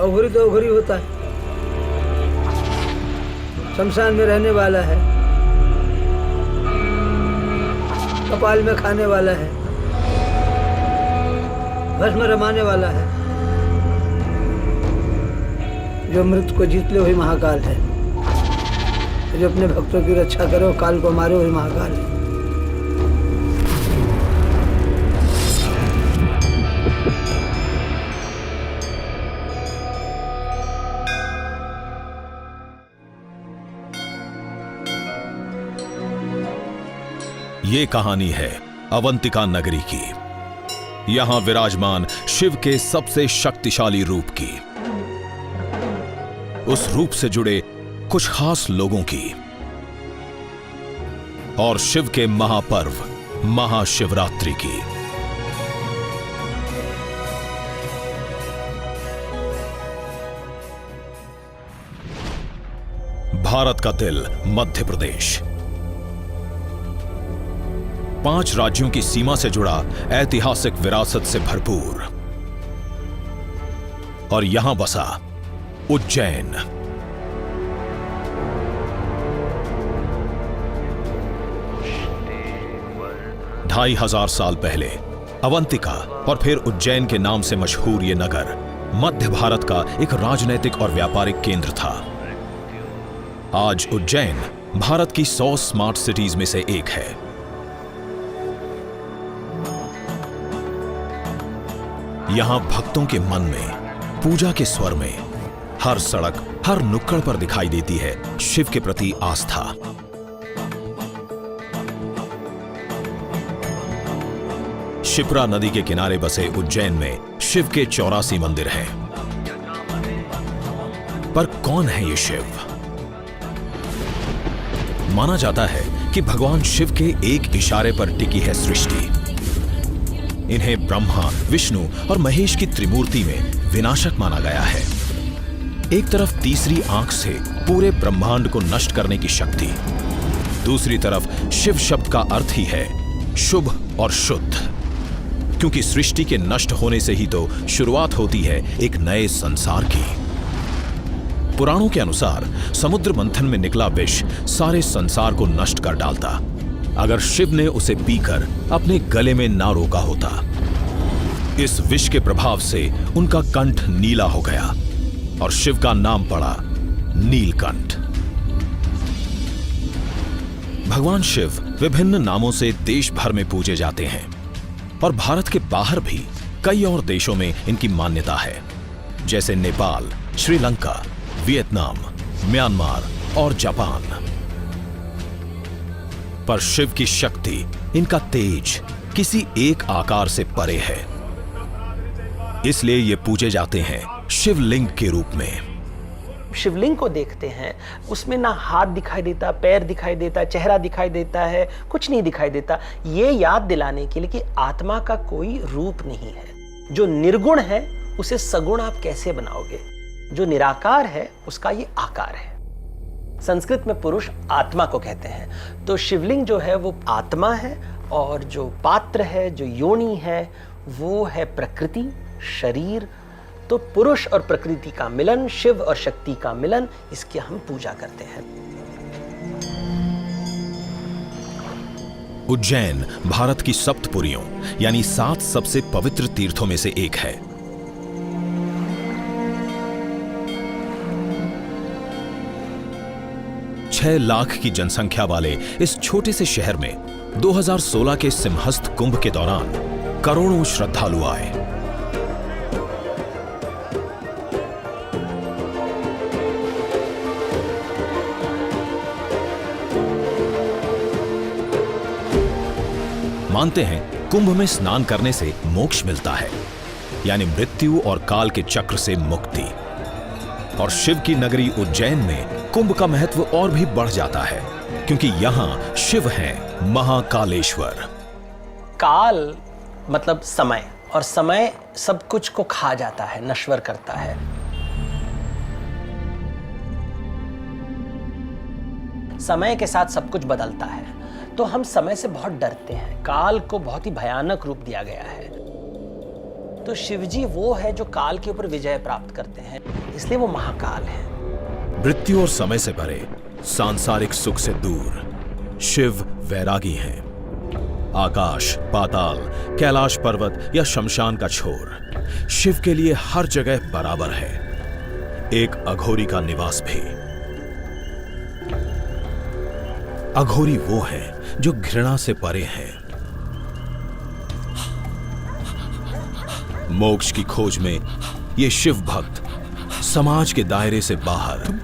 अघोरी तो अघोरी होता है, शमशान में रहने वाला है, कपाल में खाने वाला है, भस्म रमाने वाला है। जो मृत्यु को जीत ले वही महाकाल है, जो अपने भक्तों की रक्षा करे और काल को मारे वही महाकाल है। ये कहानी है अवंतिका नगरी की, यहां विराजमान शिव के सबसे शक्तिशाली रूप की, उस रूप से जुड़े कुछ खास लोगों की, और शिव के महापर्व महाशिवरात्रि की। भारत का दिल मध्य प्रदेश, 5 राज्यों की सीमा से जुड़ा ऐतिहासिक विरासत से भरपूर, और यहां बसा उज्जैन। ढाई हजार साल पहले अवंतिका और फिर उज्जैन के नाम से मशहूर ये नगर मध्य भारत का एक राजनैतिक और व्यापारिक केंद्र था। आज उज्जैन भारत की 100 स्मार्ट सिटीज में से एक है। यहां भक्तों के मन में, पूजा के स्वर में, हर सड़क, हर नुक्कड़ पर दिखाई देती है शिव के प्रति आस्था। शिप्रा नदी के किनारे बसे उज्जैन में शिव के 84 मंदिर हैं। पर कौन है ये शिव? माना जाता है कि भगवान शिव के एक इशारे पर टिकी है सृष्टि। इन्हें ब्रह्मा, विष्णु और महेश की त्रिमूर्ति में विनाशक माना गया है। एक तरफ तीसरी आंख से पूरे ब्रह्मांड को नष्ट करने की शक्ति, दूसरी तरफ शिव शब्द का अर्थ ही है शुभ और शुद्ध, क्योंकि सृष्टि के नष्ट होने से ही तो शुरुआत होती है एक नए संसार की। पुराणों के अनुसार समुद्र मंथन में निकला विष सारे संसार को नष्ट कर डालता, अगर शिव ने उसे पीकर अपने गले में ना रोका होता। इस विष के प्रभाव से उनका कंठ नीला हो गया और शिव का नाम पड़ा नीलकंठ। भगवान शिव विभिन्न नामों से देश भर में पूजे जाते हैं और भारत के बाहर भी कई और देशों में इनकी मान्यता है, जैसे नेपाल, श्रीलंका, वियतनाम, म्यांमार और जापान। पर शिव की शक्ति, इनका तेज किसी एक आकार से परे है, इसलिए ये पूजे जाते हैं शिवलिंग के रूप में। शिवलिंग को देखते हैं, उसमें ना हाथ दिखाई देता, पैर दिखाई देता, चेहरा दिखाई देता है, कुछ नहीं दिखाई देता। ये याद दिलाने के लिए कि आत्मा का कोई रूप नहीं है। जो निर्गुण है उसे सगुण आप कैसे बनाओगे? जो निराकार है उसका ये आकार है। संस्कृत में पुरुष आत्मा को कहते हैं, तो शिवलिंग जो है वो आत्मा है, और जो पात्र है, जो योनि है, वो है प्रकृति, शरीर। तो पुरुष और प्रकृति का मिलन, शिव और शक्ति का मिलन, इसकी हम पूजा करते हैं। उज्जैन भारत की सप्तपुरियों यानी 7 सबसे पवित्र तीर्थों में से एक है। छह लाख की जनसंख्या वाले इस छोटे से शहर में 2016 के सिंहस्थ कुंभ के दौरान करोड़ों श्रद्धालु आए। मानते हैं कुंभ में स्नान करने से मोक्ष मिलता है, यानी मृत्यु और काल के चक्र से मुक्ति। और शिव की नगरी उज्जैन में कुंभ का महत्व और भी बढ़ जाता है, क्योंकि यहां शिव हैं महाकालेश्वर। काल मतलब समय, और समय सब कुछ को खा जाता है, नश्वर करता है। समय के साथ सब कुछ बदलता है, तो हम समय से बहुत डरते हैं। काल को बहुत ही भयानक रूप दिया गया है। तो शिवजी वो है जो काल के ऊपर विजय प्राप्त करते हैं। इसलिए वो महाकाल है। मृत्यु और समय से परे, सांसारिक सुख से दूर शिव वैरागी हैं। आकाश, पाताल, कैलाश पर्वत या शमशान का छोर शिव के लिए हर जगह बराबर है। एक अघोरी का निवास भी। अघोरी वो है जो घृणा से परे हैं। मोक्ष की खोज में ये शिव भक्त समाज के दायरे से बाहर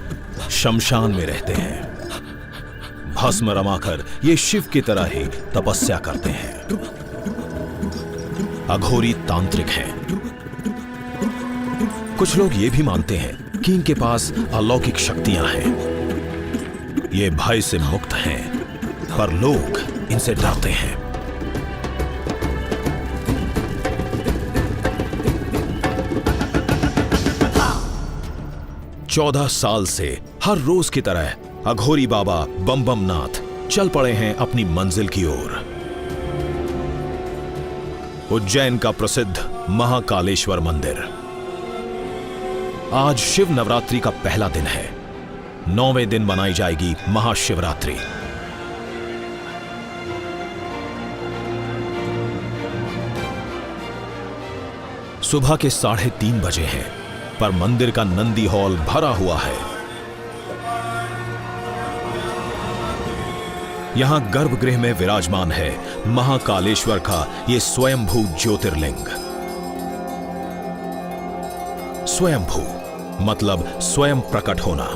शमशान में रहते हैं। भस्म रमाकर ये शिव की तरह ही तपस्या करते हैं। अघोरी तांत्रिक हैं। कुछ लोग ये भी मानते हैं कि इनके पास अलौकिक शक्तियां हैं। ये भय से मुक्त हैं, पर लोग इनसे डरते हैं। चौदह साल से हर रोज की तरह अघोरी बाबा बम बम नाथ चल पड़े हैं अपनी मंजिल की ओर। उज्जैन का प्रसिद्ध महाकालेश्वर मंदिर। आज शिव नवरात्रि का पहला दिन है। 9वें दिन मनाई जाएगी महाशिवरात्रि। सुबह के 3:30 बजे हैं, पर मंदिर का नंदी हॉल भरा हुआ है। यहां गर्भगृह में विराजमान है महाकालेश्वर का यह स्वयंभू ज्योतिर्लिंग। स्वयंभू मतलब स्वयं प्रकट होना,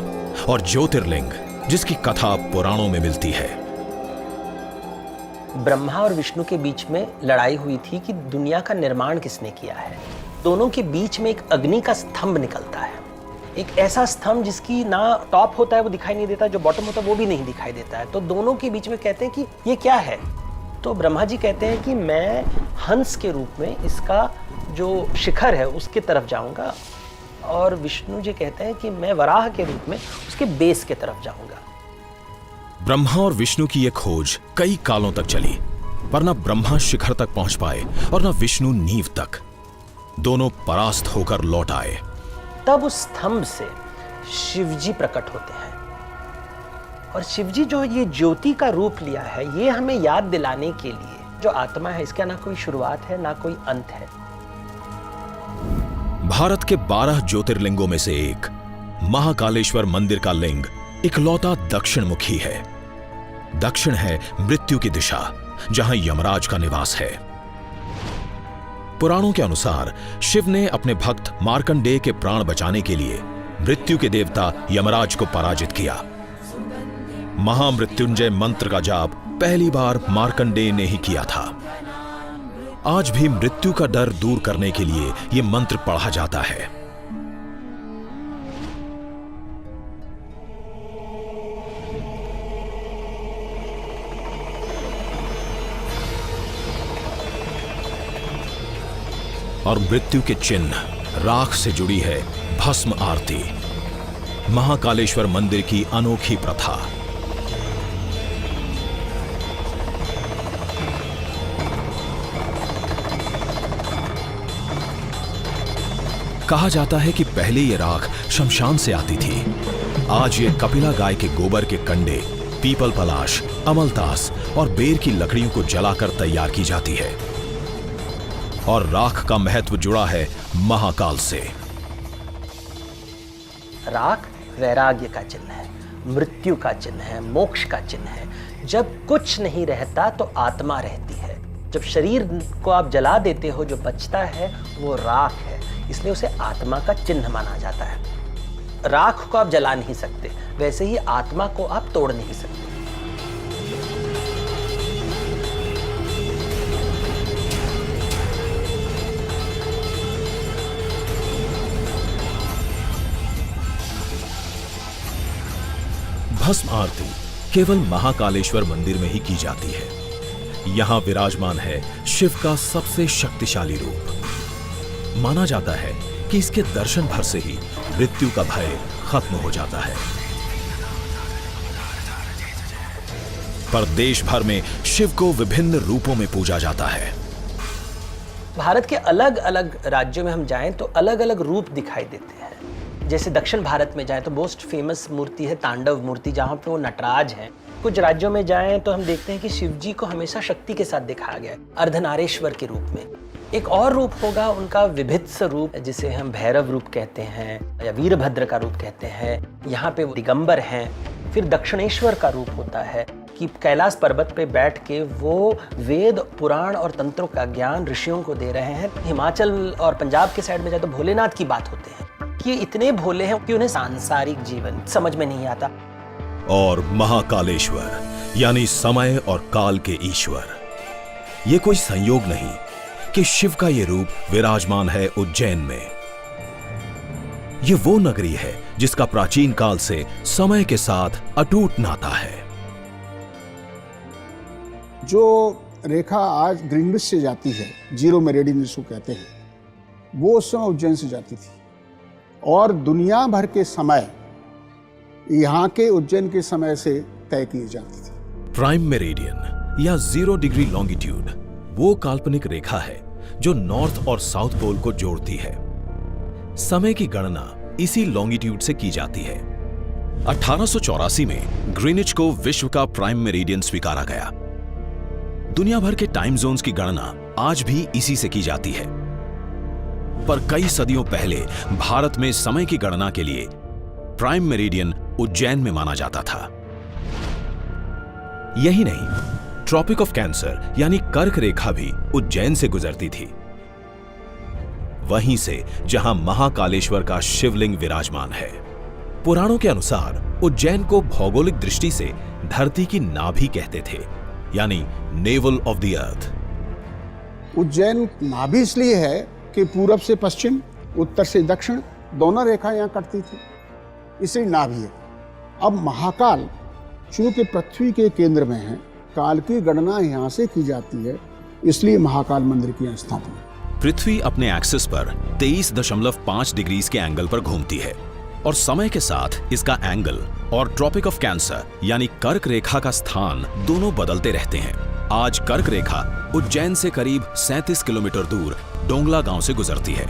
और ज्योतिर्लिंग जिसकी कथा पुराणों में मिलती है। ब्रह्मा और विष्णु के बीच में लड़ाई हुई थी कि दुनिया का निर्माण किसने किया है। दोनों के बीच में एक अग्नि का स्तंभ निकलता है, एक ऐसा स्तंभ जिसकी ना टॉप होता है वो दिखाई नहीं देता, जो बॉटम होता है वो भी नहीं दिखाई देता है। तो दोनों के बीच में कहते हैं कि ये क्या है। तो ब्रह्मा जी कहते हैं कि मैं हंस के रूप में इसका जो शिखर है उसके तरफ जाऊंगा, और विष्णु जी कहते हैं कि मैं वराह के रूप में उसके बेस के तरफ जाऊंगा। ब्रह्मा और विष्णु की यह खोज कई कालों तक चली, पर न ब्रह्मा शिखर तक पहुंच पाए और न विष्णु नींव तक। दोनों परास्त होकर लौट आए। तब उस स्तंभ से शिवजी प्रकट होते हैं, और शिवजी जो ये ज्योति का रूप लिया है, ये हमें याद दिलाने के लिए जो आत्मा है इसका ना कोई शुरुआत है ना कोई अंत है। भारत के 12 ज्योतिर्लिंगों में से एक महाकालेश्वर मंदिर का लिंग इकलौता दक्षिण मुखी है। दक्षिण है मृत्यु की दिशा, जहां यमराज का निवास है। पुराणों के अनुसार शिव ने अपने भक्त मार्कंडेय के प्राण बचाने के लिए मृत्यु के देवता यमराज को पराजित किया। महामृत्युंजय मंत्र का जाप पहली बार मार्कंडेय ने ही किया था। आज भी मृत्यु का डर दूर करने के लिए यह मंत्र पढ़ा जाता है। और मृत्यु के चिन्ह राख से जुड़ी है भस्म आरती, महाकालेश्वर मंदिर की अनोखी प्रथा। कहा जाता है कि पहले ये राख शमशान से आती थी। आज ये कपिला गाय के गोबर के कंडे, पीपल पलाश, अमलतास और बेर की लकड़ियों को जलाकर तैयार की जाती है। और राख का महत्व जुड़ा है महाकाल से। राख वैराग्य का चिन्ह है, मृत्यु का चिन्ह है, मोक्ष का चिन्ह है। जब कुछ नहीं रहता तो आत्मा रहती है। जब शरीर को आप जला देते हो, जो बचता है वो राख है, इसलिए उसे आत्मा का चिन्ह माना जाता है। राख को आप जला नहीं सकते, वैसे ही आत्मा को आप तोड़ नहीं सकते। भस्म आरती केवल महाकालेश्वर मंदिर में ही की जाती है। यहां विराजमान है शिव का सबसे शक्तिशाली रूप। माना जाता है कि इसके दर्शन भर से ही मृत्यु का भय खत्म हो जाता है। पर देश भर में शिव को विभिन्न रूपों में पूजा जाता है। भारत के अलग अलग राज्यों में हम जाएं तो अलग अलग रूप दिखाई देते हैं। जैसे दक्षिण भारत में जाएं तो मोस्ट फेमस मूर्ति है तांडव मूर्ति, जहाँ पे वो नटराज हैं। कुछ राज्यों में जाएं तो हम देखते हैं कि शिव जी को हमेशा शक्ति के साथ दिखाया गया है, अर्धनारेश्वर के रूप में। एक और रूप होगा उनका विभित्स रूप, जिसे हम भैरव रूप कहते हैं या वीरभद्र का रूप कहते हैं। यहाँ पे वो दिगंबर हैं। फिर दक्षिणेश्वर का रूप होता है कि कैलाश पर्वत पे बैठ के वो वेद, पुराण और तंत्रों का ज्ञान ऋषियों को दे रहे हैं। हिमाचल और पंजाब के साइड में जाए तो भोलेनाथ की बात होते हैं कि इतने भोले हैं कि उन्हें सांसारिक जीवन समझ में नहीं आता। और महाकालेश्वर यानी समय और काल के ईश्वर, ये कोई संयोग नहीं कि शिव का ये रूप विराजमान है उज्जैन में। ये वो नगरी है जिसका प्राचीन काल से समय के साथ अटूट नाता है। जो रेखा आज ग्रीनविच से जाती है, जीरो मेरिडियन जिसको कहते हैं, वो उस समय उज्जैन से जाती थी। और दुनिया भर के समय यहाँ के उज्जैन के समय से तय किए जाती थी। प्राइम मेरिडियन या 0 डिग्री लॉन्गिट्यूड वो काल्पनिक रेखा है जो नॉर्थ और साउथ पोल को जोड़ती है। समय की गणना इसी लॉन्गिट्यूड से की जाती है। 1884 में ग्रीनिच को विश्व का प्राइम मेरिडियन स्वीकारा गया। दुनिया भर के टाइम जोन्स की गणना आज भी इसी से की जाती है। पर कई सदियों पहले भारत में समय की गणना के लिए प्राइम मेरिडियन उज्जैन में माना जाता था। यही नहीं, ट्रॉपिक ऑफ कैंसर यानी कर्क रेखा भी उज्जैन से गुजरती थी, वहीं से जहां महाकालेश्वर का शिवलिंग विराजमान है। पुराणों के अनुसार उज्जैन को भौगोलिक दृष्टि से धरती की नाभि कहते थे, यानी naval of the earth. Ujjain नाभि इसलिए है कि पूरब से पश्चिम, उत्तर से दक्षिण दोनों रेखाएं यहाँ कटती थी, इसलिए नाभि है। अब महाकाल चूंकि पृथ्वी के केंद्र में है, काल की गणना यहाँ से की जाती है, इसलिए महाकाल मंदिर की स्थापना। पृथ्वी अपने एक्सिस पर 23.5 डिग्रीज के एंगल पर घूमती है और समय के साथ इसका एंगल और ट्रॉपिक ऑफ कैंसर यानी कर्क रेखा का स्थान दोनों बदलते रहते हैं। आज कर्क रेखा उज्जैन से करीब 37 किलोमीटर दूर डोंगला गांव से गुजरती है।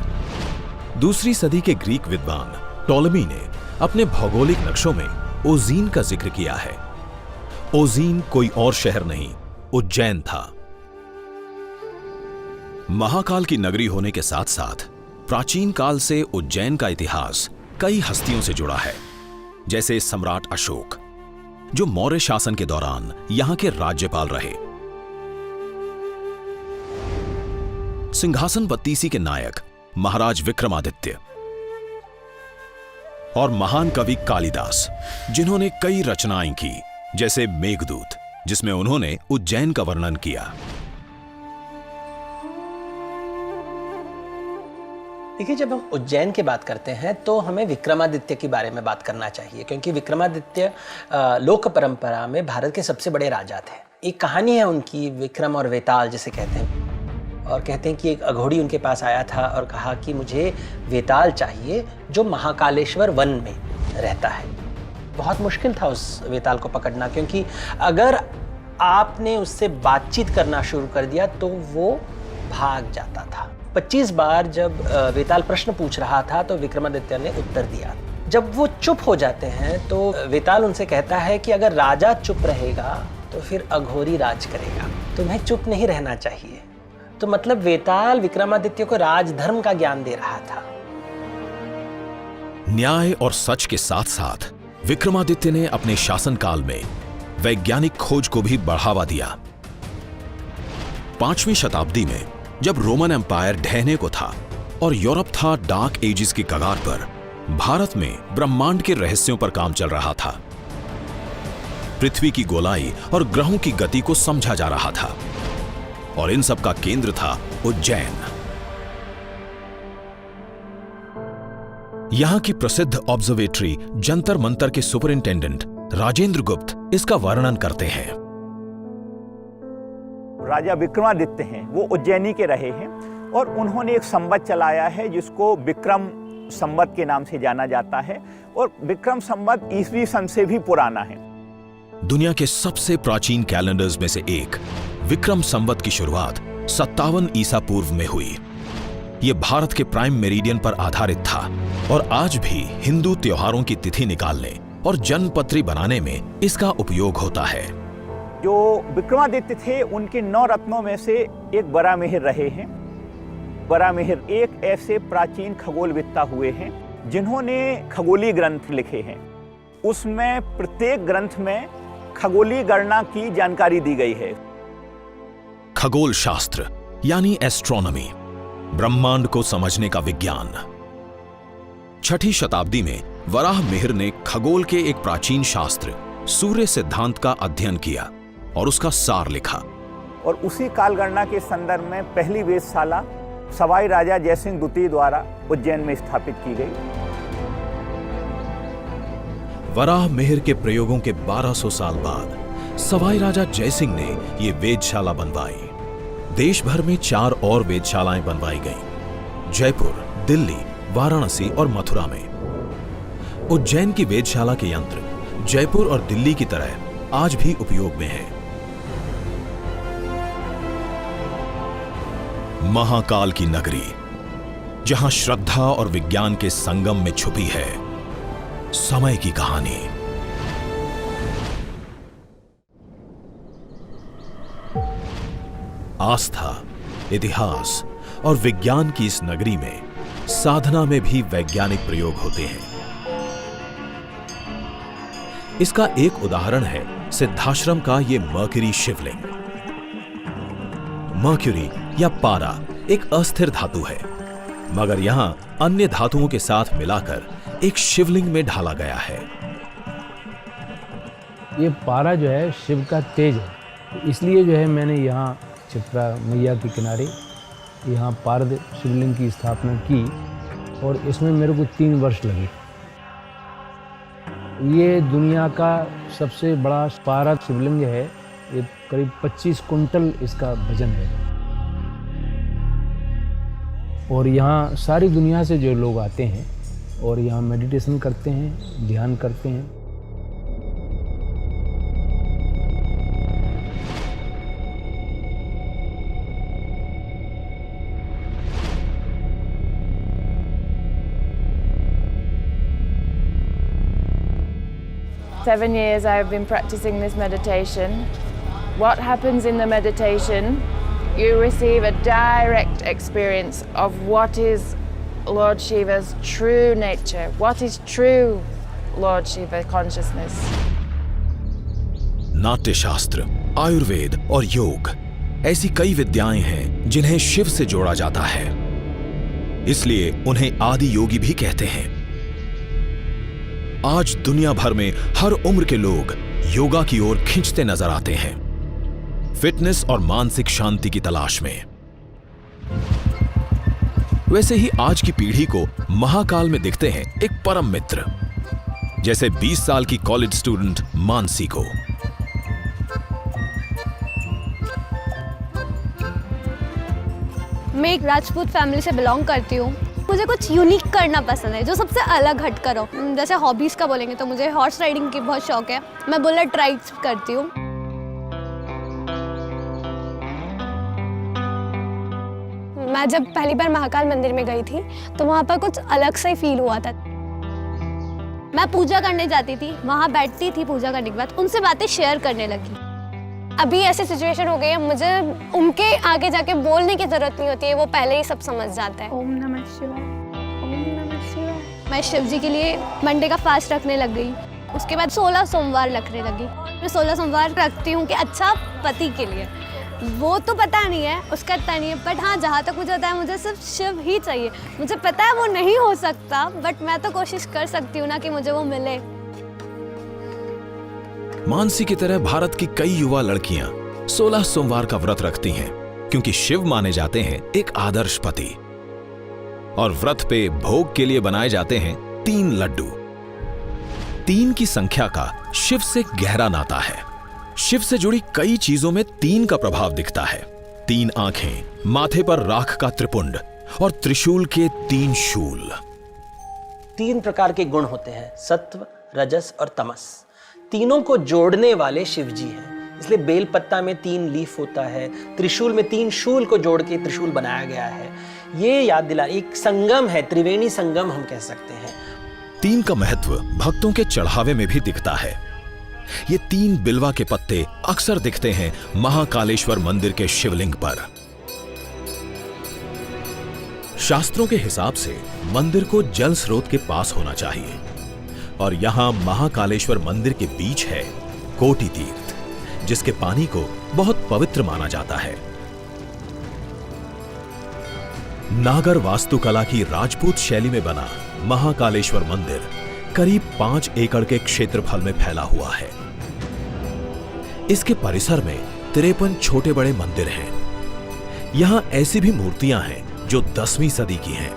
दूसरी सदी के ग्रीक विद्वान टॉलेमी ने अपने भौगोलिक नक्शों में ओजीन का जिक्र किया है। ओजीन कोई और शहर नहीं, उज्जैन था। महाकाल की नगरी होने के साथ साथ प्राचीन काल से उज्जैन का इतिहास कई हस्तियों से जुड़ा है, जैसे सम्राट अशोक, जो मौर्य शासन के दौरान यहां के राज्यपाल रहे, सिंहासन बत्तीसी के नायक महाराज विक्रमादित्य और महान कवि कालिदास, जिन्होंने कई रचनाएं की, जैसे मेघदूत, जिसमें उन्होंने उज्जैन का वर्णन किया। देखिए, जब हम उज्जैन की बात करते हैं तो हमें विक्रमादित्य के बारे में बात करना चाहिए, क्योंकि विक्रमादित्य लोक परंपरा में भारत के सबसे बड़े राजा थे। एक कहानी है उनकी, विक्रम और वेताल जिसे कहते हैं, और कहते हैं कि एक अघोड़ी उनके पास आया था और कहा कि मुझे वेताल चाहिए जो महाकालेश्वर वन में रहता है। बहुत मुश्किल था उस वेताल को पकड़ना, क्योंकि अगर आपने उससे बातचीत करना शुरू कर दिया तो वो भाग जाता था। 25 बार जब वेताल प्रश्न पूछ रहा था तो विक्रमादित्य ने उत्तर दिया। जब वो चुप हो जाते हैं तो वेताल उनसे कहता है कि अगर राजा चुप रहेगा तो फिर अघोरी राज करेगा, तुम्हें चुप नहीं रहना चाहिए। तो मतलब वेताल विक्रमादित्य को राजधर्म का ज्ञान दे रहा था। न्याय और सच के साथ साथ विक्रमादित्य ने अपने शासनकाल में वैज्ञानिक खोज को भी बढ़ावा दिया। 5वीं शताब्दी में जब रोमन एम्पायर ढहने को था और यूरोप था डार्क एजेस की कगार पर, भारत में ब्रह्मांड के रहस्यों पर काम चल रहा था। पृथ्वी की गोलाई और ग्रहों की गति को समझा जा रहा था, और इन सब का केंद्र था उज्जैन। यहां की प्रसिद्ध ऑब्जर्वेटरी जंतर मंतर के सुपरिंटेंडेंट राजेंद्र गुप्त इसका वर्णन करते हैं। राजा विक्रमादित्य हैं, वो उज्जैनी के रहे हैं और उन्होंने एक संवत चलाया है जिसको विक्रम संवत के नाम से जाना जाता है, और विक्रम संवत ईसवी सन से भी पुराना है। दुनिया के सबसे प्राचीन कैलेंडर्स में से एक विक्रम संवत की शुरुआत 57 ईसा पूर्व में हुई। ये भारत के प्राइम मेरिडियन पर आधारित था और आज भी हिंदू त्योहारों की तिथि निकालने और जन्मपत्री बनाने में इसका उपयोग होता है। जो विक्रमादित्य थे उनके 9 रत्नों में से एक बरामिहिर रहे हैं। बरामिहिर एक ऐसे प्राचीन खगोलवेत्ता हुए हैं जिन्होंने खगोलीय ग्रंथ लिखे हैं। उसमें प्रत्येक ग्रंथ में खगोलीय गणना की जानकारी दी गई है। खगोल शास्त्र यानी एस्ट्रोनॉमी, ब्रह्मांड को समझने का विज्ञान। 6ठी शताब्दी में वराहमिहिर ने खगोल के एक प्राचीन शास्त्र सूर्य सिद्धांत का अध्ययन किया और उसका सार लिखा। और उसी कालगणना के संदर्भ में पहली वेधशाला सवाई राजा जयसिंह द्वितीय द्वारा उज्जैन में स्थापित की गई। वराहमिहिर के प्रयोगों के 1200 साल बाद सवाई राजा जयसिंह ने ये वेधशाला बनवाई। देश भर में 4 और वेधशालाएं बनवाई गईं, जयपुर, दिल्ली, वाराणसी और मथुरा में। उज्जैन की वेधशाला के यंत्र जयपुर और दिल्ली की तरह आज भी उपयोग में हैं। महाकाल की नगरी, जहां श्रद्धा और विज्ञान के संगम में छुपी है समय की कहानी। आस्था, इतिहास और विज्ञान की इस नगरी में साधना में भी वैज्ञानिक प्रयोग होते हैं। इसका एक उदाहरण है सिद्धाश्रम का ये मर्क्यूरी शिवलिंग। मर्क्यूरी या पारा एक अस्थिर धातु है, मगर यहां अन्य धातुओं के साथ मिलाकर एक शिवलिंग में ढाला गया है। ये पारा जो है शिव का तेज है, इसलिए जो है मैंने यहाँ चित्रा मैया के किनारे यहाँ पारद शिवलिंग की स्थापना की और इसमें मेरे को 3 वर्ष लगे। ये दुनिया का सबसे बड़ा पारद शिवलिंग है। ये करीब 25 कुंटल इसका वजन है और यहाँ सारी दुनिया से जो लोग आते हैं और यहाँ मेडिटेशन करते हैं, ध्यान करते हैं। Seven years I have been practicing this meditation. What happens in the meditation? You receive a direct experience of what is Lord Shiva's true nature. What is true Lord Shiva consciousness? नाट्य शास्त्र, आयुर्वेद और योग ऐसी कई विद्याएं हैं जिन्हें शिव से जोड़ा जाता है, इसलिए उन्हें आदि योगी भी कहते हैं। आज दुनिया भर में हर उम्र के लोग योगा की ओर खिंचते नजर आते हैं, फिटनेस और मानसिक शांति की तलाश में। वैसे ही आज की पीढ़ी को महाकाल में दिखते हैं एक परम मित्र, जैसे 20 साल की कॉलेज स्टूडेंट मानसी को। मैं एक राजपूत फैमिली से बिलोंग करती हूँ। मुझे कुछ यूनिक करना पसंद है, जो सबसे अलग हट कर हो। जैसे हॉबीज़ का बोलेंगे तो मुझे हॉर्स राइडिंग की बहुत शौक है। मैं बुलेट राइड्स करती हूँ। मैं जब पहली बार महाकाल मंदिर में गई थी तो वहाँ पर कुछ अलग सा ही फील हुआ था। मैं पूजा करने जाती थी, वहाँ बैठती थी, पूजा करने के बाद उनसे बातें शेयर करने लगी। अभी ऐसी सिचुएशन हो गई है, मुझे उनके आगे जाके बोलने की जरूरत नहीं होती है, वो पहले ही सब समझ जाता है। ओम नमः शिवाय, ओम नमः शिवाय। मैं शिव जी के लिए मंडे का फास्ट रखने लग गई। उसके बाद 16 सोमवार रखने लगी। मैं 16 सोमवार रखती हूँ कि अच्छा पति के लिए। वो तो पता नहीं है, उसका इतना नहीं है, बट हाँ जहाँ तक मुझे पता है मुझे सिर्फ शिव ही चाहिए। मुझे पता है वो नहीं हो सकता, बट मैं तो कोशिश कर सकती हूँ ना कि मुझे वो मिले। मानसी की तरह भारत की कई युवा लड़कियां 16 सोमवार का व्रत रखती हैं, क्योंकि शिव माने जाते हैं एक आदर्श पति। और व्रत पे भोग के लिए बनाए जाते हैं 3 लड्डू। 3 की संख्या का शिव से गहरा नाता है। शिव से जुड़ी कई चीजों में 3 का प्रभाव दिखता है। 3 आंखें, माथे पर राख का त्रिपुंड और त्रिशूल के 3 शूल। 3 प्रकार के गुण होते हैं, सत्व, रजस और तमस। तीनों को जोड़ने वाले शिव जी हैं, इसलिए बेलपत्ता में 3 लीफ होता है, त्रिशूल में 3 शूल को जोड़ के त्रिशूल बनाया गया है। ये याद दिला, एक संगम है, त्रिवेणी संगम हम कह सकते हैं। 3 का महत्व भक्तों के चढ़ावे में भी दिखता है। ये 3 बिल्वा के पत्ते अक्सर दिखते हैं महाकालेश्वर मंदिर के शिवलिंग पर। शास्त्रों के हिसाब से मंदिर को जल स्रोत के पास होना चाहिए और यहां महाकालेश्वर मंदिर के बीच है कोटि तीर्थ, जिसके पानी को बहुत पवित्र माना जाता है। नागर वास्तुकला की राजपूत शैली में बना महाकालेश्वर मंदिर करीब 5 एकड़ के क्षेत्रफल में फैला हुआ है। इसके परिसर में 53 छोटे बड़े मंदिर हैं। यहां ऐसी भी मूर्तियां हैं जो 10वीं सदी की हैं।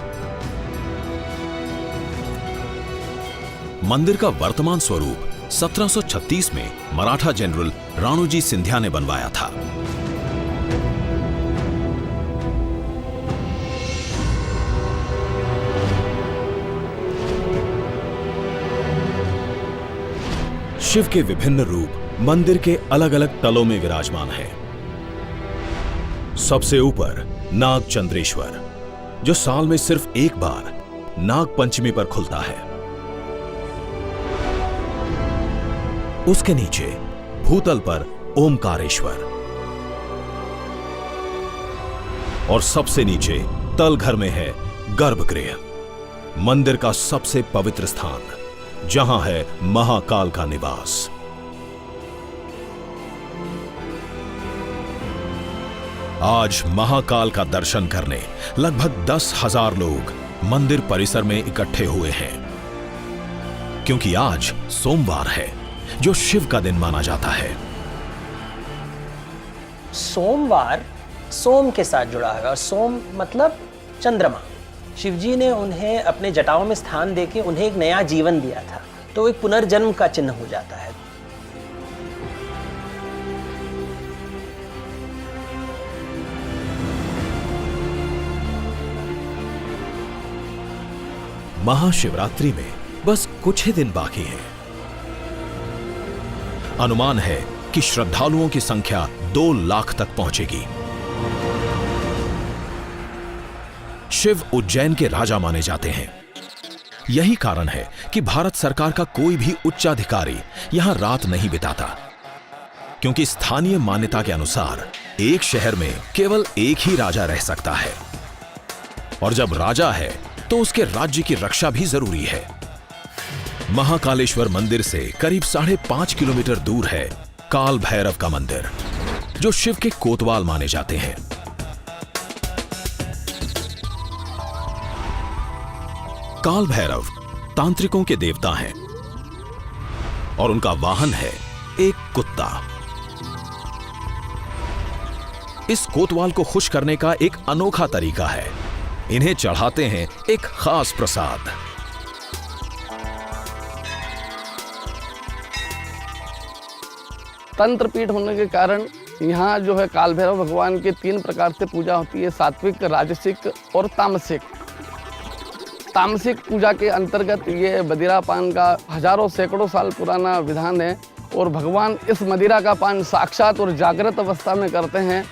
मंदिर का वर्तमान स्वरूप 1736 में मराठा जनरल राणोजी सिंधिया ने बनवाया था। शिव के विभिन्न रूप मंदिर के अलग अलग तलों में विराजमान हैं। सबसे ऊपर नाग चंद्रेश्वर, जो साल में सिर्फ एक बार नाग पंचमी पर खुलता है। उसके नीचे भूतल पर ओमकारेश्वर और सबसे नीचे तलघर में है गर्भगृह, मंदिर का सबसे पवित्र स्थान, जहां है महाकाल का निवास। आज महाकाल का दर्शन करने लगभग 10,000 लोग मंदिर परिसर में इकट्ठे हुए हैं, क्योंकि आज सोमवार है, जो शिव का दिन माना जाता है। सोमवार सोम के साथ जुड़ा है और सोम मतलब चंद्रमा। शिवजी ने उन्हें अपने जटाओं में स्थान देके उन्हें एक नया जीवन दिया था, तो एक पुनर्जन्म का चिन्ह हो जाता है। महाशिवरात्रि में बस कुछ ही दिन बाकी हैं। अनुमान है कि श्रद्धालुओं की संख्या 2 लाख तक पहुंचेगी। शिव उज्जैन के राजा माने जाते हैं। यही कारण है कि भारत सरकार का कोई भी उच्चाधिकारी यहां रात नहीं बिताता, क्योंकि स्थानीय मान्यता के अनुसार एक शहर में केवल एक ही राजा रह सकता है, और जब राजा है तो उसके राज्य की रक्षा भी जरूरी है। महाकालेश्वर मंदिर से करीब 5.5 किलोमीटर दूर है काल भैरव का मंदिर, जो शिव के कोतवाल माने जाते हैं। काल भैरव तांत्रिकों के देवता हैं और उनका वाहन है एक कुत्ता। इस कोतवाल को खुश करने का एक अनोखा तरीका है, इन्हें चढ़ाते हैं एक खास प्रसाद। तंत्र पीठ होने के कारण यहाँ जो है काल भैरव भगवान की 3 प्रकार से पूजा होती है, सात्विक, राजसिक और तामसिक। तामसिक पूजा के अंतर्गत ये मदिरा पान का हजारों सैकड़ों साल पुराना विधान है, और भगवान इस मदिरा का पान साक्षात और जागृत अवस्था में करते हैं।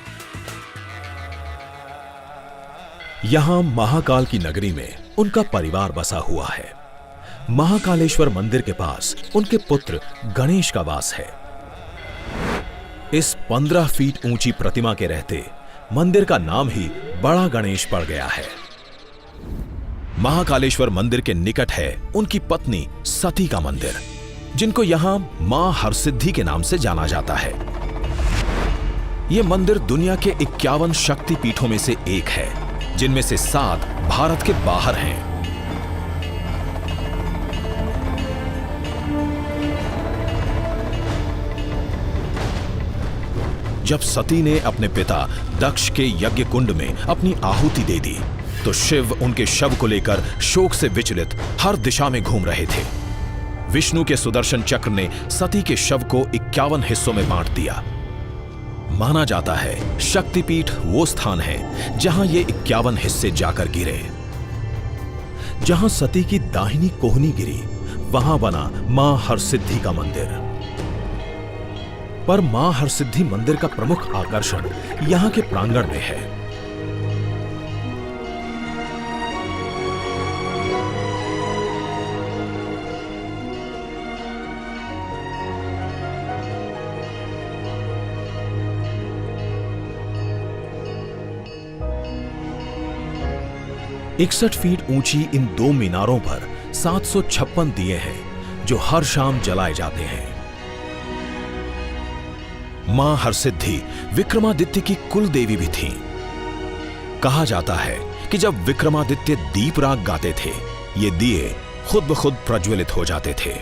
यहां महाकाल की नगरी में उनका परिवार बसा हुआ है। महाकालेश्वर मंदिर के पास उनके पुत्र गणेश का वास है। इस 15 फीट ऊंची प्रतिमा के रहते मंदिर का नाम ही बड़ा गणेश पड़ गया है। महाकालेश्वर मंदिर के निकट है उनकी पत्नी सती का मंदिर, जिनको यहां मां हरसिद्धि के नाम से जाना जाता है। यह मंदिर दुनिया के 51 शक्ति पीठों में से एक है, जिनमें से 7 भारत के बाहर हैं। जब सती ने अपने पिता दक्ष के यज्ञ कुंड में अपनी आहुति दे दी, तो शिव उनके शव को लेकर शोक से विचलित हर दिशा में घूम रहे थे। विष्णु के सुदर्शन चक्र ने सती के शव को 51 हिस्सों में बांट दिया। माना जाता है शक्तिपीठ वो स्थान है जहां ये 51 हिस्से जाकर गिरे। जहां सती की दाहिनी कोहनी गिरी, वहां बना मां हरसिद्धि का मंदिर। पर मां हरसिद्धि मंदिर का प्रमुख आकर्षण यहां के प्रांगण में है। इकसठ फीट ऊंची इन 2 मीनारों पर 756 दिए हैं जो हर शाम जलाए जाते हैं। मां हरसिद्धि विक्रमादित्य की कुल देवी भी थीं। कहा जाता है कि जब विक्रमादित्य दीप राग गाते थे, ये दिए खुद ब खुद प्रज्वलित हो जाते थे।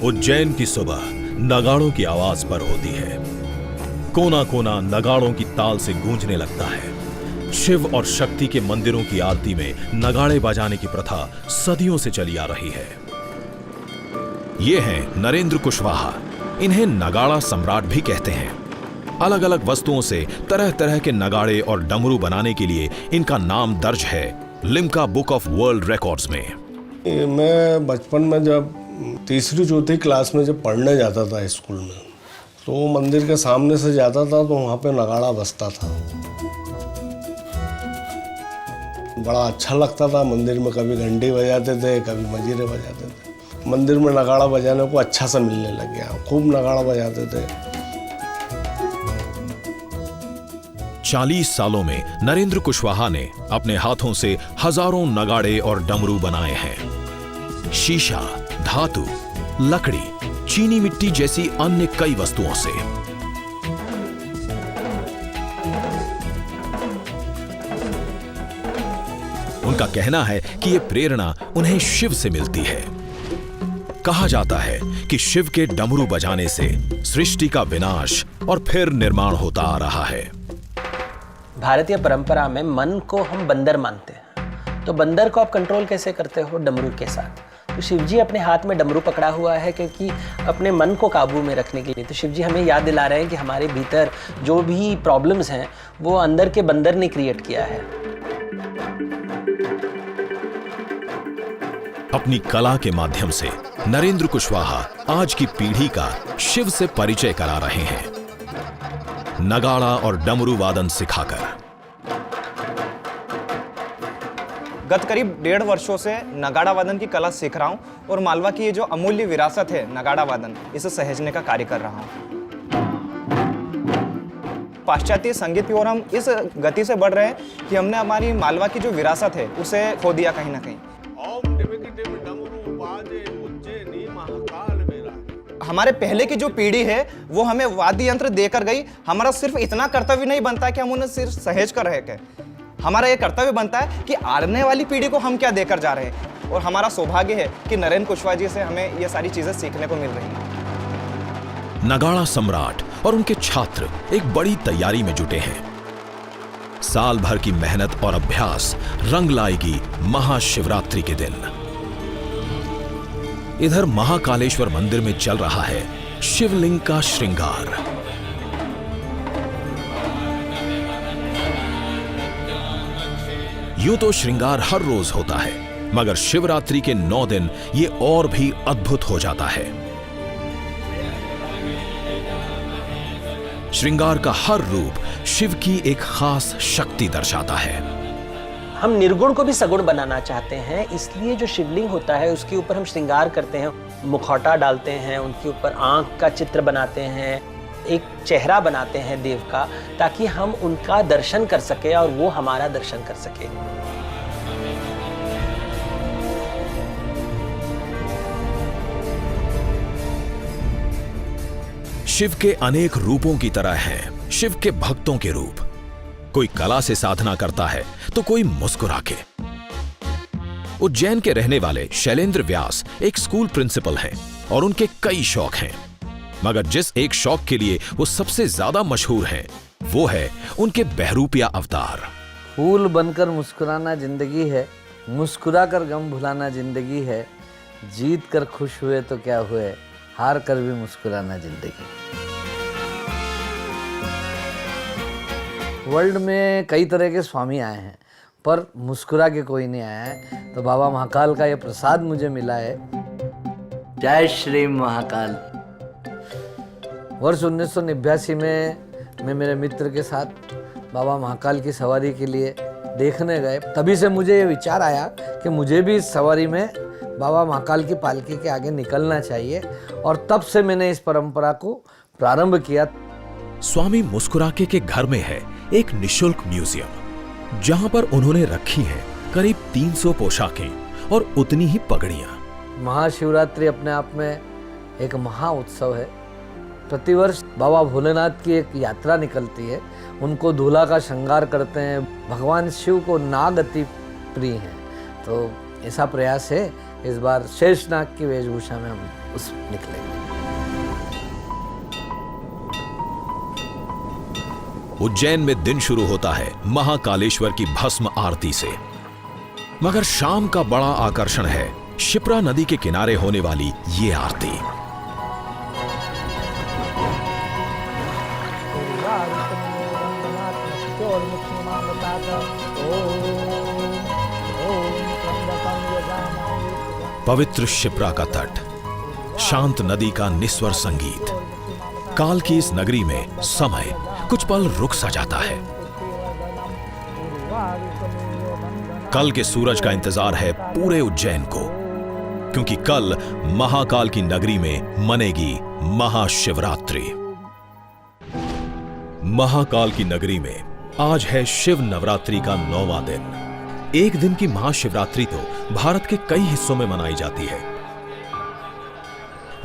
उज्जैन की सुबह नगाड़ों की आवाज पर होती है। कोना कोना नगाड़ों की ताल से गूंजने लगता है। शिव और शक्ति के मंदिरों की आरती में नगाड़े बजाने की प्रथा सदियों से चली आ रही है। ये हैं नरेंद्र कुशवाहा। इन्हें नगाड़ा सम्राट भी कहते हैं। अलग अलग वस्तुओं से तरह तरह के नगाड़े और डमरू बनाने के लिए इनका नाम दर्ज है Limca book of world records में। मैं बचपन में जब तीसरी चौथी क्लास में जब पढ़ने जाता था स्कूल में, तो मंदिर के सामने से जाता था तो वहाँ पे नगाड़ा बजता था। बड़ा अच्छा लगता था। मंदिर में कभी घंटी बजाते थे, कभी मंजीरे बजाते थे। मंदिर में नगाड़ा बजाने को अच्छा सा मिलने लग गया। खूब नगाड़ा बजाते थे। 40 सालों में नरेंद्र कुशवाहा ने अपने हाथों से हजारों नगाड़े और डमरू बनाए हैं। शीशा, धातु, लकड़ी, चीनी मिट्टी जैसी अन्य कई वस्तुओं से। उनका कहना है कि यह प्रेरणा उन्हें शिव से मिलती है। कहा जाता है कि शिव के डमरू बजाने से सृष्टि का विनाश और फिर निर्माण होता आ रहा है। भारतीय परंपरा में मन को हम बंदर मानते हैं, तो बंदर को आप कंट्रोल कैसे करते हो? डमरू के साथ। तो शिव जी अपने हाथ में डमरू पकड़ा हुआ है क्योंकि अपने मन को काबू में रखने के लिए। तो शिव जी हमें याद दिला रहे हैं कि हमारे भीतर जो भी प्रॉब्लम्स हैं वो अंदर के बंदर ने क्रिएट किया है। अपनी कला के माध्यम से नरेंद्र कुशवाहा आज की पीढ़ी का शिव से परिचय करा रहे हैं, नगाड़ा और डमरू वादन सिखाकर। गत करीब 1.5 वर्षों से नगाड़ा वादन की कला सीख रहा हूँ और मालवा की ये जो अमूल्य विरासत है नगाड़ा वादन, इसे सहेजने का कार्य कर रहा हूँ। पाश्चात्य संगीत की ओर हम इस गति से बढ़ रहे हैं कि हमने हमारी मालवा की जो विरासत है उसे खो दिया कहीं ना कहीं। हमारे पहले की जो पीढ़ी है वो हमें वाद्य यंत्र देकर गई। हमारा सिर्फ इतना कर्तव्य नहीं बनता है कि हम उन्हें सिर्फ सहेज कर रहे हैं। हमारा ये कर्तव्य बनता है कि आने वाली पीढ़ी को हम क्या देकर जा रहे हैं। और हमारा सौभाग्य है कि नरेंद्र कुशवाहा जी से हमें ये सारी चीजें सीखने को मिल रही हैं। नगाड़ा सम्राट और उनके छात्र एक बड़ी तैयारी में जुटे हैं। साल भर की मेहनत और अभ्यास रंग लाएगी महाशिवरात्रि के दिन। इधर महाकालेश्वर मंदिर में चल रहा है शिवलिंग का श्रृंगार। यूं तो श्रृंगार हर रोज होता है, मगर शिवरात्रि के 9 दिन ये और भी अद्भुत हो जाता है। श्रृंगार का हर रूप शिव की एक खास शक्ति दर्शाता है। हम निर्गुण को भी सगुण बनाना चाहते हैं, इसलिए जो शिवलिंग होता है उसके ऊपर हम श्रृंगार करते हैं, मुखौटा डालते हैं, उनके ऊपर आंख का चित्र बनाते हैं, एक चेहरा बनाते हैं देव का, ताकि हम उनका दर्शन कर सके और वो हमारा दर्शन कर सके। शिव के अनेक रूपों की तरह हैं शिव के भक्तों के रूप। कोई कला से साधना करता है तो कोई मुस्कुरा के। उज्जैन के रहने वाले शैलेंद्र व्यास एक स्कूल प्रिंसिपल हैं और उनके कई शौक हैं, मगर जिस एक शौक के लिए वो सबसे ज्यादा मशहूर हैं वो है उनके बहरूपिया अवतार। फूल बनकर मुस्कुराना जिंदगी है, मुस्कुरा कर गम भुलाना जिंदगी है, जीत कर खुश हुए तो क्या हुए, हार कर भी मुस्कुराना जिंदगी। वर्ल्ड में कई तरह के स्वामी आए हैं, पर मुस्कुरा के कोई नहीं आया है। तो बाबा महाकाल का ये प्रसाद मुझे मिला है। जय श्री महाकाल। वर्ष 1989 में मैं मेरे मित्र के साथ बाबा महाकाल की सवारी के लिए देखने गए। तभी से मुझे ये विचार आया कि मुझे भी इस सवारी में बाबा महाकाल की पालकी के आगे निकलना चाहिए, और तब से मैंने इस परंपरा को प्रारंभ किया। स्वामी मुस्कुराके के घर में है एक निशुल्क म्यूजियम, जहां पर उन्होंने रखी है करीब 300 पोशाकें और उतनी ही पगड़ियां। महाशिवरात्रि अपने आप में एक महा उत्सव है। प्रतिवर्ष बाबा भोलेनाथ की एक यात्रा निकलती है, उनको दूल्हा का श्रृंगार करते हैं। भगवान शिव को नाग अति प्रिय हैं, तो ऐसा प्रयास है इस बार शेषनाग की वेशभूषा में हम उस निकलेंगे। उज्जैन में दिन शुरू होता है महाकालेश्वर की भस्म आरती से, मगर शाम का बड़ा आकर्षण है शिप्रा नदी के किनारे होने वाली ये आरती। पवित्र शिप्रा का तट, शांत नदी का निस्वर संगीत, काल की इस नगरी में समय कुछ पल रुक सा जाता है। कल के सूरज का इंतजार है पूरे उज्जैन को, क्योंकि कल महाकाल की नगरी में मनेगी महाशिवरात्रि। महाकाल की नगरी में आज है शिव नवरात्रि का 9वां दिन। एक दिन की महाशिवरात्रि तो भारत के कई हिस्सों में मनाई जाती है,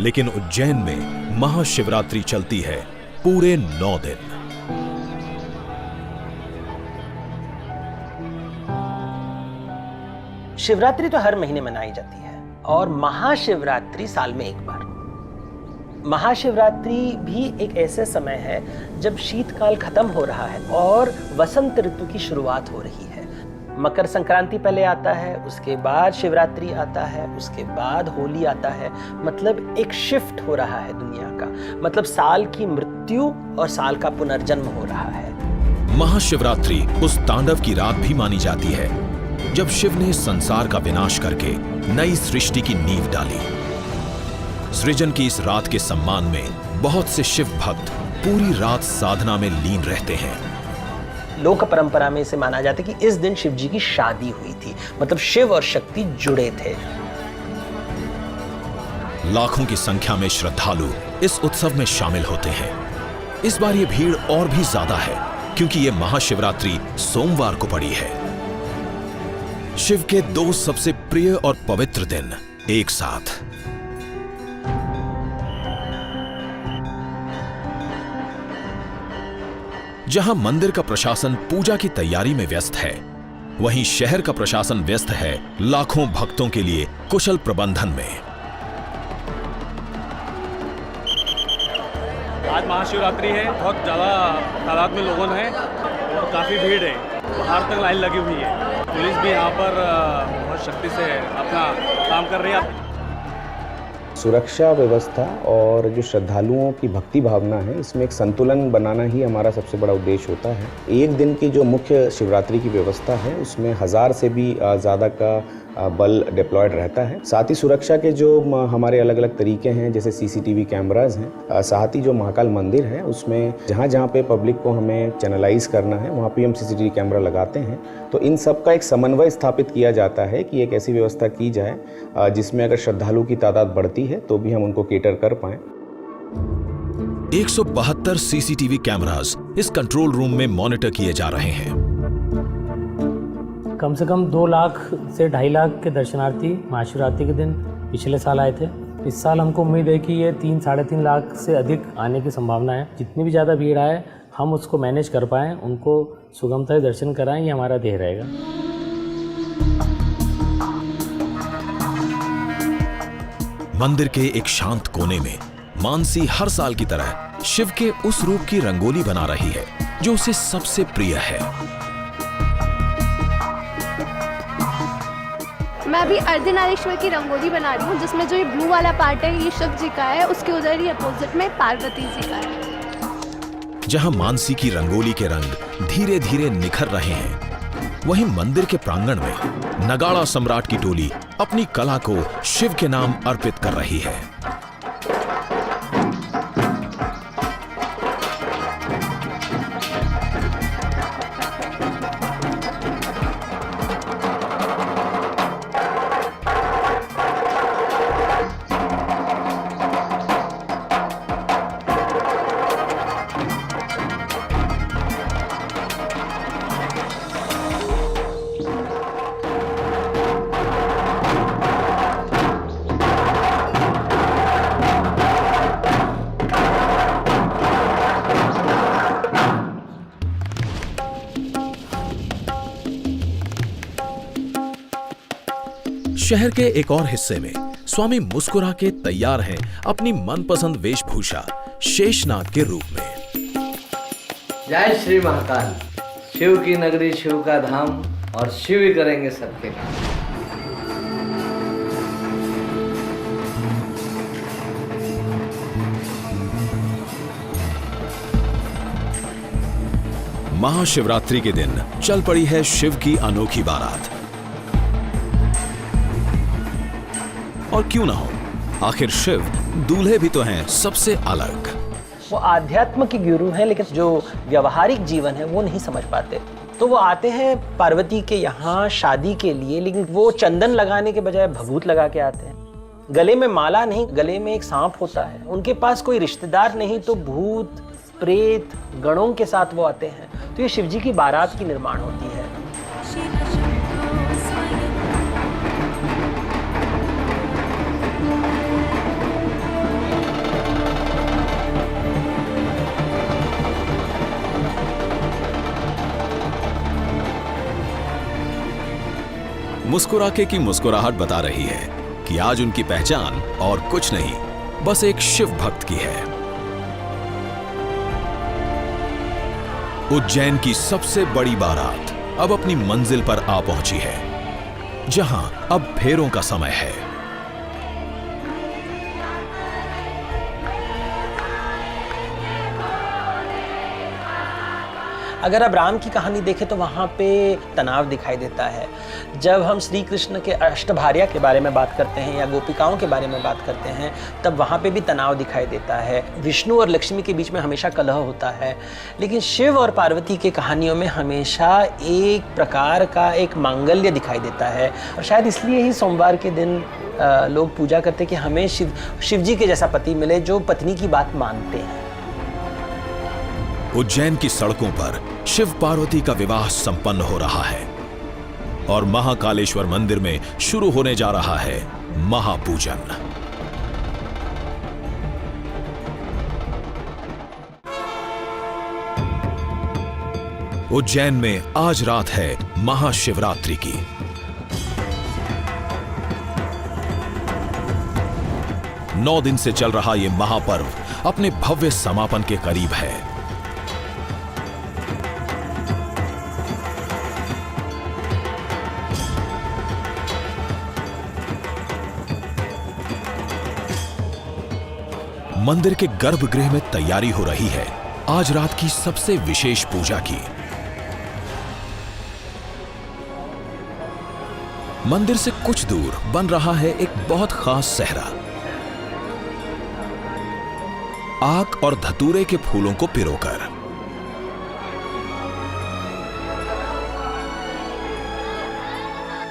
लेकिन उज्जैन में महाशिवरात्रि चलती है पूरे 9 दिन। शिवरात्रि तो हर महीने मनाई जाती है और महाशिवरात्रि साल में एक बार। महाशिवरात्रि भी एक ऐसे समय है जब शीतकाल खत्म हो रहा है और वसंत ऋतु की शुरुआत हो रही है। मकर संक्रांति पहले आता है, उसके बाद शिवरात्रि आता है, उसके बाद होली आता है। मतलब एक शिफ्ट हो रहा है दुनिया का, मतलब साल की मृत्यु और साल का पुनर्जन्म हो रहा है। महाशिवरात्रि उस तांडव की रात भी मानी जाती है जब शिव ने संसार का विनाश करके नई सृष्टि की नींव डाली। सृजन की इस रात के सम्मान में बहुत से शिव भक्त पूरी रात साधना में लीन रहते हैं। लोक परंपरा में इसे माना जाता है कि इस दिन शिव जी की शादी हुई थी, मतलब शिव और शक्ति जुड़े थे। लाखों की संख्या में श्रद्धालु इस उत्सव में शामिल होते हैं। इस बार ये भीड़ और भी ज्यादा है क्योंकि ये महाशिवरात्रि सोमवार को पड़ी है। शिव के 2 सबसे प्रिय और पवित्र दिन एक साथ। जहां मंदिर का प्रशासन पूजा की तैयारी में व्यस्त है, वहीं शहर का प्रशासन व्यस्त है लाखों भक्तों के लिए कुशल प्रबंधन में। आज महाशिवरात्रि है, बहुत ज्यादा तादाद में लोगों हैं और काफी भीड़ है, बाहर तक लाइन लगी हुई है। पुलिस भी यहाँ पर बहुत शक्ति से अपना काम कर रही है। सुरक्षा व्यवस्था और जो श्रद्धालुओं की भक्ति भावना है, इसमें एक संतुलन बनाना ही हमारा सबसे बड़ा उद्देश्य होता है। एक दिन की जो मुख्य शिवरात्रि की व्यवस्था है उसमें 1000 से भी ज़्यादा का बल डिप्लॉयड रहता है। साथ ही सुरक्षा के जो हमारे अलग अलग तरीके हैं, जैसे सीसीटीवी कैमरास हैं, साथ ही जो महाकाल मंदिर है उसमें जहाँ जहाँ पे पब्लिक को हमें चैनलाइज करना है वहाँ पे हम सीसीटीवी कैमरा लगाते हैं। तो इन सब का एक समन्वय स्थापित किया जाता है कि एक ऐसी व्यवस्था की जाए जिसमें अगर श्रद्धालु की तादाद बढ़ती है तो भी हम उनको केटर कर पाएं। 172 सीसीटीवी कैमरास इस कंट्रोल रूम में मॉनिटर किए जा रहे हैं। कम से कम 2 लाख से 2.5 लाख के दर्शनार्थी महाशिवरात्रि के दिन पिछले साल आए थे। इस साल हमको उम्मीद है कि ये 3-3.5 लाख से अधिक आने की संभावना है। जितनी भी ज़्यादा भीड़ आए हम उसको मैनेज कर पाएँ, उनको सुगमता से दर्शन कराएं, ये हमारा ध्येय रहेगा। मंदिर के एक शांत कोने में मानसी हर साल की तरह शिव के उस रूप की रंगोली बना रही है जो उसे सबसे प्रिय है। मैं अभी अर्धनारीश्वर की रंगोली बना रही हूँ, जिसमें जो ये ब्लू वाला पार्ट है ये शिव जी का है, उसके उधर ही अपोजिट में पार्वती जी का है। जहां मानसी की रंगोली के रंग धीरे धीरे निखर रहे हैं, वहीं मंदिर के प्रांगण में नगाड़ा सम्राट की टोली अपनी कला को शिव के नाम अर्पित कर रही है। शहर के एक और हिस्से में स्वामी मुस्कुरा के तैयार हैं अपनी मनपसंद वेशभूषा शेषनाग के रूप में। जय श्री महाकाल। शिव की नगरी, शिव का धाम, और शिव ही करेंगे सबके काम। महाशिवरात्रि के दिन चल पड़ी है शिव की अनोखी बारात। और क्यों ना हो, आखिर शिव दूल्हे भी तो हैं सबसे अलग। वो आध्यात्म के गुरु हैं, लेकिन जो व्यवहारिक जीवन है वो नहीं समझ पाते। तो वो आते हैं पार्वती के यहाँ शादी के लिए, लेकिन वो चंदन लगाने के बजाय भभूत लगा के आते हैं। गले में माला नहीं, गले में एक सांप होता है। उनके पास कोई रिश्तेदार नहीं, तो भूत प्रेत गणों के साथ वो आते हैं। तो ये शिवजी की बारात की निर्माण होती है। मुस्कुराके की मुस्कुराहट बता रही है कि आज उनकी पहचान और कुछ नहीं, बस एक शिव भक्त की है। उज्जैन की सबसे बड़ी बारात अब अपनी मंजिल पर आ पहुंची है, जहां अब फेरों का समय है। अगर आप राम की कहानी देखें तो वहाँ पे तनाव दिखाई देता है। जब हम श्री कृष्ण के अष्टभार्या के बारे में बात करते हैं या गोपिकाओं के बारे में बात करते हैं, तब वहाँ पे भी तनाव दिखाई देता है। विष्णु और लक्ष्मी के बीच में हमेशा कलह होता है। लेकिन शिव और पार्वती के कहानियों में हमेशा एक प्रकार का एक मांगल्य दिखाई देता है। और शायद इसलिए ही सोमवार के दिन लोग पूजा करते हैं कि हमें शिव जी के जैसा पति मिले जो पत्नी की बात मानते हैं। उज्जैन की सड़कों पर शिव पार्वती का विवाह संपन्न हो रहा है और महाकालेश्वर मंदिर में शुरू होने जा रहा है महापूजन। उज्जैन में आज रात है महाशिवरात्रि की। नौ दिन से चल रहा यह महापर्व अपने भव्य समापन के करीब है। मंदिर के गर्भगृह में तैयारी हो रही है आज रात की सबसे विशेष पूजा की। मंदिर से कुछ दूर बन रहा है एक बहुत खास सेहरा। आक और धतूरे के फूलों को पिरोकर।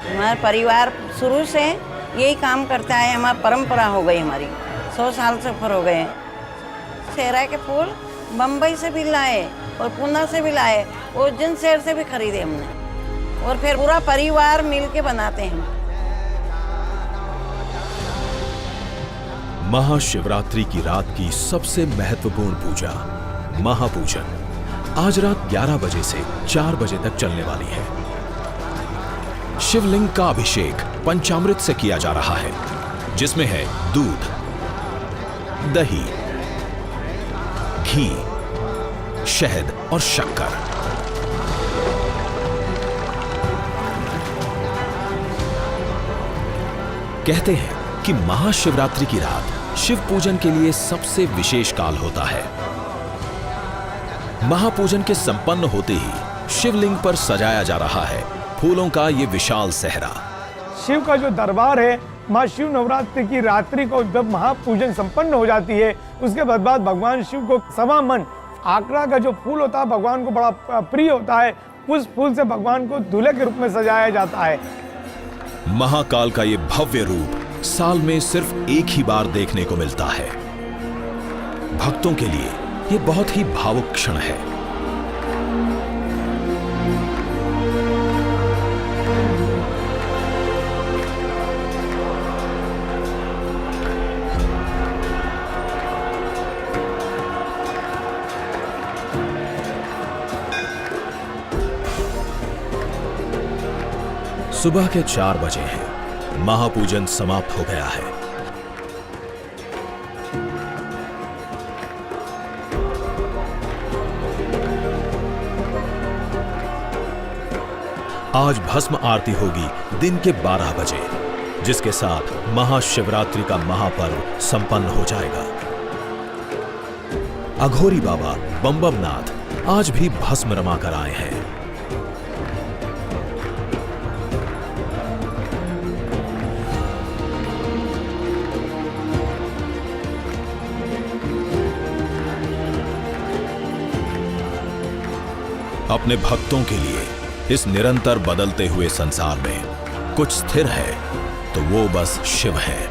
हमारा परिवार शुरू से यही काम करता है, हमारी परंपरा हो गई, हमारी 100 साल से ऊपर हो गए। सेहरा के फूल बम्बई से भी लाए और पूना से भी लाए, उज्जैन शहर से भी खरीदे हमने, और फिर पूरा परिवार मिल के बनाते हैं। महाशिवरात्रि की रात की सबसे महत्वपूर्ण पूजा महापूजन आज रात 11 बजे से 4 बजे तक चलने वाली है। शिवलिंग का अभिषेक पंचामृत से किया जा रहा है, जिसमें है दूध, दही, घी, शहद और शक्कर। कहते हैं कि महाशिवरात्रि की रात शिव पूजन के लिए सबसे विशेष काल होता है। महापूजन के संपन्न होते ही शिवलिंग पर सजाया जा रहा है फूलों का ये विशाल सहरा। शिव का जो दरबार है, माँ शिव नवरात्रि की रात्रि को जब महापूजन संपन्न हो जाती है, उसके बाद भगवान शिव को सवा मन आकरा का जो फूल होता है भगवान को बड़ा प्रिय होता है, उस फूल से भगवान को दूल्हे के रूप में सजाया जाता है। महाकाल का ये भव्य रूप साल में सिर्फ एक ही बार देखने को मिलता है। भक्तों के लिए ये बहुत ही भावुक क्षण है। सुबह के 4 बजे हैं। महापूजन समाप्त हो गया है। आज भस्म आरती होगी दिन के 12 बजे, जिसके साथ महाशिवरात्रि का महापर्व संपन्न हो जाएगा। अघोरी बाबा बम नाथ आज भी भस्म रमा कर आए हैं। अपने भक्तों के लिए इस निरंतर बदलते हुए संसार में कुछ स्थिर है तो वो बस शिव है।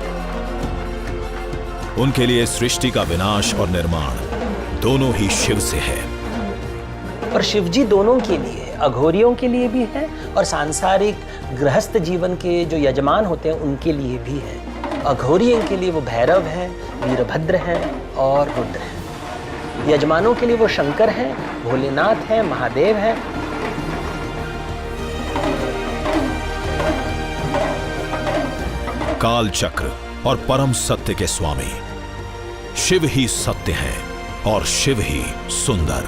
उनके लिए सृष्टि का विनाश और निर्माण दोनों ही शिव से है। और शिव जी दोनों के लिए, अघोरियों के लिए भी है और सांसारिक गृहस्थ जीवन के जो यजमान होते हैं उनके लिए भी है। अघोरियों के लिए वो भैरव हैं, वीरभद्र हैं और रुद्र हैं। यजमानों के लिए वो शंकर हैं, भोलेनाथ हैं, महादेव हैं। काल चक्र और परम सत्य के स्वामी शिव ही सत्य हैं और शिव ही सुंदर।